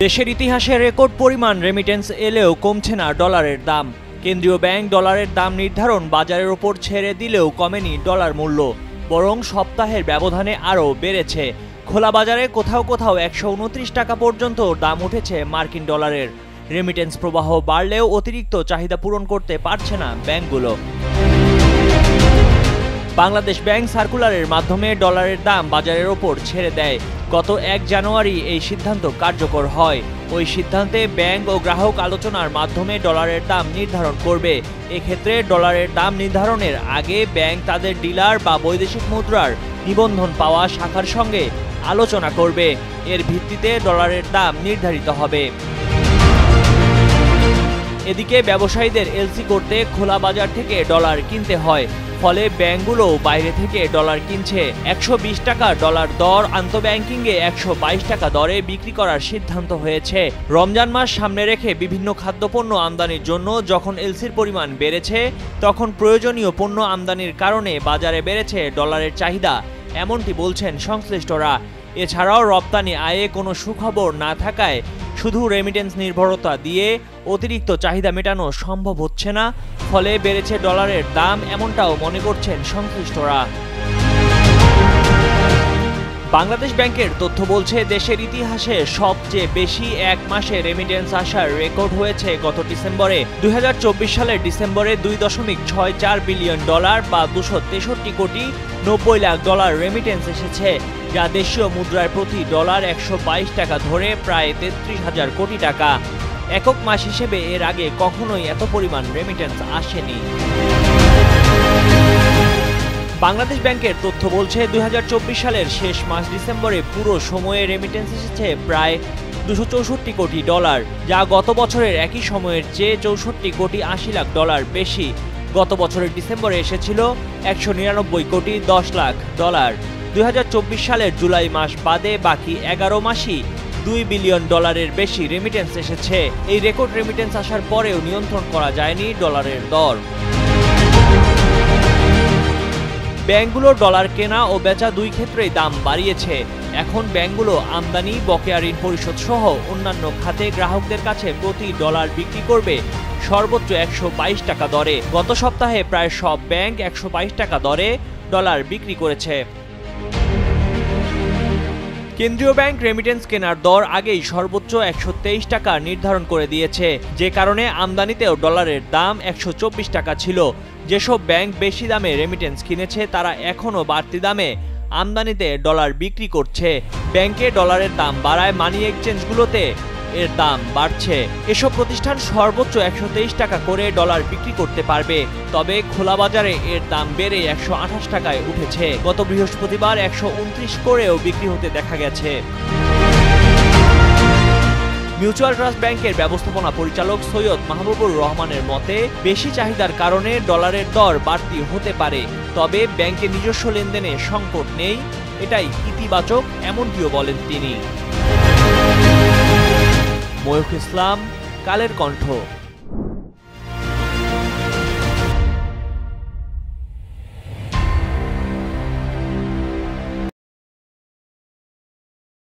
দেশের ইতিহাসে রেকর্ড পরিমাণ রেমিটেন্স এলেও কমছে না ডলারের দাম। কেন্দ্রীয় ব্যাংক ডলারের দাম নির্ধারণ বাজারের ওপর ছেড়ে দিলেও কমেনি ডলার মূল্য, বরং সপ্তাহের ব্যবধানে আরও বেড়েছে। খোলা বাজারে কোথাও কোথাও 129 টাকা পর্যন্ত দাম উঠেছে মার্কিন ডলারের। রেমিটেন্স প্রবাহ বাড়লেও অতিরিক্ত চাহিদা পূরণ করতে পারছে না ব্যাংকগুলো। বাংলাদেশ ব্যাংক সার্কুলারের মাধ্যমে ডলারের দাম বাজারের ওপর ছেড়ে দেয়। গত 1 জানুয়ারি এই সিদ্ধান্ত কার্যকর হয়। ওই সিদ্ধান্তে ব্যাংক ও গ্রাহক আলোচনার মাধ্যমে ডলারের দাম নির্ধারণ করবে। এক্ষেত্রে ডলারের দাম নির্ধারণের আগে ব্যাংক তাদের ডিলার বা বৈদেশিক মুদ্রার নিবন্ধন পাওয়া শাখার সঙ্গে আলোচনা করবে। এর ভিত্তিতে ডলারের দাম নির্ধারিত হবে। এদিকে ব্যবসায়ীদের এলসি করতে খোলা বাজার থেকে ডলার কিনতে হয়। ফলে ব্যাংকগুলো বাইরে থেকে ডলার কিনছে। 120 টাকা ডলার দর আন্তঃব্যাংকিংয়ে 122 টাকা দরে বিক্রি করার সিদ্ধান্ত হয়েছে। রমজান মাস সামনে রেখে বিভিন্ন খাদ্যপণ্য আমদানির জন্য যখন এলসির পরিমাণ বেড়েছে, তখন প্রয়োজনীয় পণ্য আমদানির কারণে বাজারে বেড়েছে ডলারের চাহিদা, এমনটি বলছেন সংশ্লিষ্টরা। এছাড়াও রপ্তানি আয়ে কোনো সুখবর না থাকায় শুধু রেমিটেন্স নির্ভরতা দিয়ে অতিরিক্ত চাহিদা মেটানো সম্ভব হচ্ছে না, ফলে বেড়েছে ডলারের দাম, এমনটাও মনে করছেন সংশ্লিষ্টরা। বাংলাদেশ ব্যাংকের তথ্য বলছে, দেশের ইতিহাসে সবচেয়ে বেশি এক মাসে রেমিটেন্স আসার রেকর্ড হয়েছে গত ডিসেম্বরে। 2024 সালের ডিসেম্বরে 2.64 বিলিয়ন ডলার বা 263 কোটি 90 লাখ ডলার রেমিটেন্স এসেছে, যা দেশীয় মুদ্রায় প্রতি ডলার 122 টাকা ধরে প্রায় 33,000 কোটি টাকা। একক মাস হিসেবে এর আগে কখনোই এত পরিমাণ রেমিটেন্স আসেনি। বাংলাদেশ ব্যাংকের তথ্য বলছে, 2024 সালের শেষ মাস ডিসেম্বরে পুরো সময়ে রেমিটেন্স এসেছে প্রায় 264 কোটি ডলার, যা গত বছরের একই সময়ের চেয়ে 64 কোটি 80 লাখ ডলার বেশি। গত বছরের ডিসেম্বরে এসেছিল 199 কোটি 10 লাখ ডলার। 2024 সালের জুলাই মাস বাদে বাকি 11 মাসই 2 বিলিয়ন ডলারের বেশি রেমিটেন্স এসেছে। এই রেকর্ড রেমিটেন্স আসার পরেও নিয়ন্ত্রণ করা যায়নি ডলারের দর। ব্যাংকগুলো ডলার কেনা ও বেচা দুই ক্ষেত্রেই দাম বাড়িয়েছে। এখন ব্যাংকগুলো আমদানি, বকেয়া ঋণ পরিশোধ সহ অন্যান্য খাতে গ্রাহকদের কাছে প্রতি ডলার বিক্রি করবে সর্বোচ্চ 122 টাকা দরে। গত সপ্তাহে প্রায় সব ব্যাংক 122 টাকা দরে ডলার বিক্রি করেছে। কেন্দ্রীয় ব্যাংক রেমিটেন্স কেনার দর আগেই সর্বোচ্চ 123 টাকা নির্ধারণ করে দিয়েছে, যে কারণে আমদানিতেও ডলারের দাম 124 টাকা ছিল। যেসব ব্যাংক বেশি দামে রেমিটেন্স কিনেছে তারা এখনও বাড়তি দামে আমদানিতে ডলার বিক্রি করছে। ব্যাংকে ডলারের দাম বাড়ায় মানি এক্সচেঞ্জগুলোতে এর দাম বাড়ছে। এসব প্রতিষ্ঠান সর্বোচ্চ 123 টাকা করে ডলার বিক্রি করতে পারবে। তবে খোলা বাজারে এর দাম বেড়ে 128 টাকায় উঠেছে। গত বৃহস্পতিবার 129 করেও বিক্রি হতে দেখা গেছে। মিউচুয়াল ট্রাস্ট ব্যাংকের ব্যবস্থাপনা পরিচালক সৈয়দ মাহবুবুর রহমানের মতে, বেশি চাহিদার কারণে ডলারের দর বাড়তি হতে পারে, তবে ব্যাংকের নিজস্ব লেনদেনে সংকট নেই, এটাই ইতিবাচক, এমনটিও বলেন তিনি। ময়ূখ ইসলাম, কালের কণ্ঠ।